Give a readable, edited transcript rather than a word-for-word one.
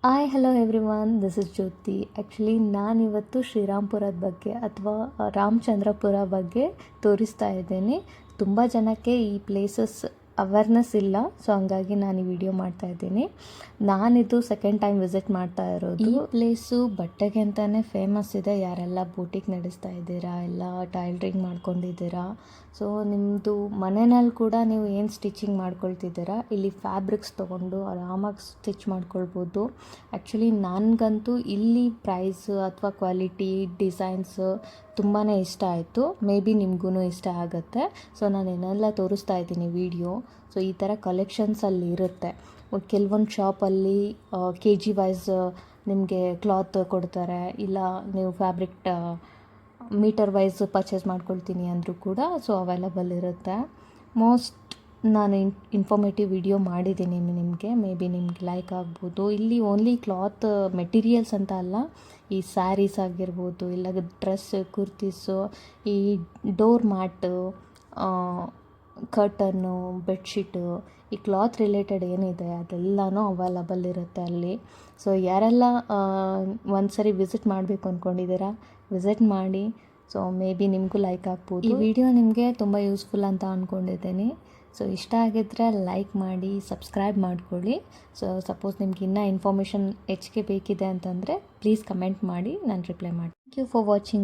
Hi hello everyone, this is Jyoti. Actually ನಾನಿವತ್ತು ಶ್ರೀರಾಮ್ಪುರದ ಬಗ್ಗೆ ಅಥವಾ ರಾಮಚಂದ್ರಪುರ ಬಗ್ಗೆ ತೋರಿಸ್ತಾ ಇದ್ದೀನಿ. ತುಂಬ ಜನಕ್ಕೆ ಈ ಪ್ಲೇಸಸ್ ಅವೇರ್ನೆಸ್ ಇಲ್ಲ, ಸೊ ಹಂಗಾಗಿ ನಾನು ಈ ವಿಡಿಯೋ ಮಾಡ್ತಾ ಇದ್ದೀನಿ. ನಾನಿದು ಸೆಕೆಂಡ್ ಟೈಮ್ ವಿಸಿಟ್ ಮಾಡ್ತಾ ಇರೋದು. ಈ ಪ್ಲೇಸು ಬಟ್ಟೆಗೆ ಅಂತಲೇ ಫೇಮಸ್ ಇದೆ. ಯಾರೆಲ್ಲ ಬೂಟಿಕ್ ನಡೆಸ್ತಾ ಇದ್ದೀರಾ, ಎಲ್ಲ ಟೈಲರಿಂಗ್ ಮಾಡ್ಕೊಂಡಿದ್ದೀರಾ, ಸೊ ನಿಮ್ಮದು ಮನೆಯಲ್ಲಿ ಕೂಡ ನೀವು ಏನು ಸ್ಟಿಚಿಂಗ್ ಮಾಡ್ಕೊಳ್ತಿದ್ದೀರಾ, ಇಲ್ಲಿ ಫ್ಯಾಬ್ರಿಕ್ಸ್ ತೊಗೊಂಡು ಆರಾಮಾಗಿ ಸ್ಟಿಚ್ ಮಾಡ್ಕೊಳ್ಬೋದು. ಆ್ಯಕ್ಚುಲಿ ನನಗಂತೂ ಇಲ್ಲಿ ಪ್ರೈಸ್ ಅಥವಾ ಕ್ವಾಲಿಟಿ ಡಿಸೈನ್ಸ್ ತುಂಬಾ ಇಷ್ಟ ಆಯಿತು. ಮೇ ಬಿ ನಿಮಗೂ ಇಷ್ಟ ಆಗುತ್ತೆ. ಸೊ ನಾನು ಏನೆಲ್ಲ ತೋರಿಸ್ತಾ ಇದ್ದೀನಿ ವಿಡಿಯೋ. ಸೊ ಈ ಥರ ಕಲೆಕ್ಷನ್ಸ್ ಅಲ್ಲಿ ಇರುತ್ತೆ. ಕೆಲವೊಂದು ಶಾಪಲ್ಲಿ KG ವೈಸ್ ನಿಮಗೆ ಕ್ಲಾತ್ ಕೊಡ್ತಾರೆ, ಇಲ್ಲ ನೀವು ಫ್ಯಾಬ್ರಿಕ್ ಮೀಟರ್ ವೈಸ್ ಪರ್ಚೇಸ್ ಮಾಡ್ಕೊಳ್ತೀನಿ ಅಂದರೂ ಕೂಡ ಸೊ ಅವೈಲಬಲ್ ಇರುತ್ತೆ. ಮೋಸ್ಟ್ ನಾನು ಇನ್ಫಾರ್ಮೇಟಿವ್ ವಿಡಿಯೋ ಮಾಡಿದ್ದೀನಿ ನಿಮಗೆ, ಮೇ ಬಿ ನಿಮ್ಗೆ ಲೈಕ್ ಆಗ್ಬೋದು. ಇಲ್ಲಿ ಓನ್ಲಿ ಕ್ಲಾತ್ ಮೆಟೀರಿಯಲ್ಸ್ ಅಂತ ಅಲ್ಲ, ಈ ಸ್ಯಾರೀಸ್ ಆಗಿರ್ಬೋದು, ಇಲ್ಲ ಡ್ರೆಸ್ ಕುರ್ತೀಸು, ಈ ಡೋರ್ ಮ್ಯಾಟು, ಕರ್ಟನ್ನು, ಬೆಡ್ಶೀಟು, ಈ ಕ್ಲಾತ್ ರಿಲೇಟೆಡ್ ಏನಿದೆ ಅದೆಲ್ಲನೂ ಅವೈಲಬಲ್ ಇರುತ್ತೆ ಅಲ್ಲಿ. ಸೊ ಯಾರೆಲ್ಲ ಒಂದು ಸರಿ ವಿಸಿಟ್ ಮಾಡಬೇಕು ಅಂದ್ಕೊಂಡಿದ್ದೀರಾ, ವಿಸಿಟ್ ಮಾಡಿ. ಸೊ ಮೇ ಬಿ ನಿಮಗೂ ಲೈಕ್ ಆಗ್ಬೋದು. ಈ ವಿಡಿಯೋ ನಿಮಗೆ ತುಂಬ ಯೂಸ್ಫುಲ್ ಅಂತ ಅಂದ್ಕೊಂಡಿದ್ದೀನಿ. ಸೊ ಇಷ್ಟ ಆಗಿದ್ದರೆ ಲೈಕ್ ಮಾಡಿ, ಸಬ್ಸ್ಕ್ರೈಬ್ ಮಾಡ್ಕೊಳ್ಳಿ. ಸೊ ಸಪೋಸ್ ನಿಮ್ಗೆ ಇನ್ನೂ ಇನ್ಫಾರ್ಮೇಷನ್ ಹೆಚ್ಚಿಗೆ ಬೇಕಿದೆ ಅಂತಂದರೆ ಪ್ಲೀಸ್ ಕಮೆಂಟ್ ಮಾಡಿ, ನಾನು ರಿಪ್ಲೈ ಮಾಡಿ. Thank you for watching.